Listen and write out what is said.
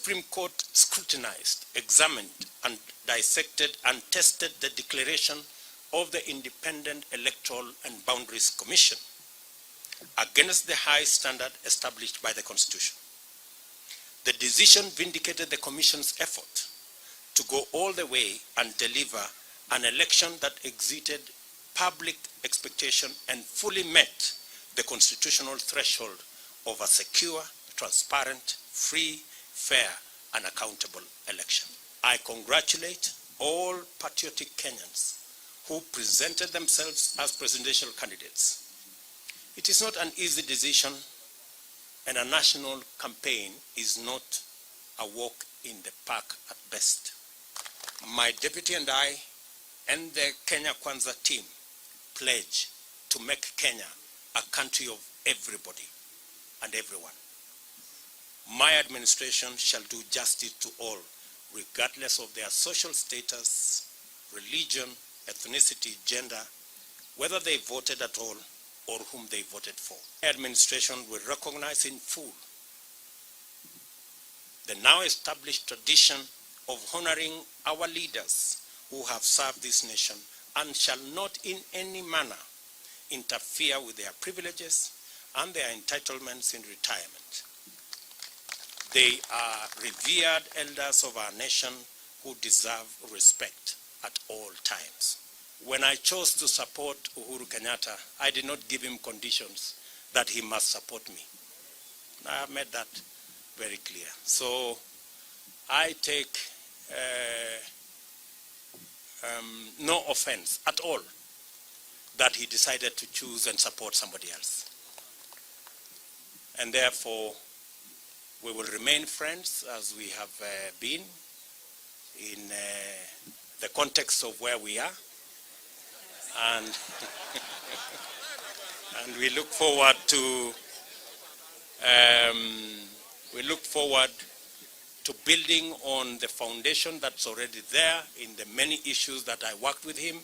Supreme Court scrutinized, examined, and dissected and tested the declaration of the Independent Electoral and Boundaries Commission against the high standard established by the Constitution. The decision vindicated the Commission's effort to go all the way and deliver an election that exceeded public expectation and fully met the constitutional threshold of a secure, transparent, free, fair, and accountable election. I congratulate all patriotic Kenyans who presented themselves as presidential candidates. It is not an easy decision, and a national campaign is not a walk in the park at best. My deputy and I and the Kenya Kwanza team pledge to make Kenya a country of everybody and everyone. My administration shall do justice to all, regardless of their social status, religion, ethnicity, gender, whether they voted at all or whom they voted for. My administration will recognize in full the now established tradition of honoring our leaders who have served this nation and shall not in any manner interfere with their privileges and their entitlements in retirement. They are revered elders of our nation who deserve respect at all times. When I chose to support Uhuru Kenyatta, I did not give him conditions that he must support me. I have made that very clear. So I take no offense at all that he decided to choose and support somebody else. And therefore, we will remain friends as we have been in the context of where we are. And, and we look forward to building on the foundation that's already there in the many issues that I worked with him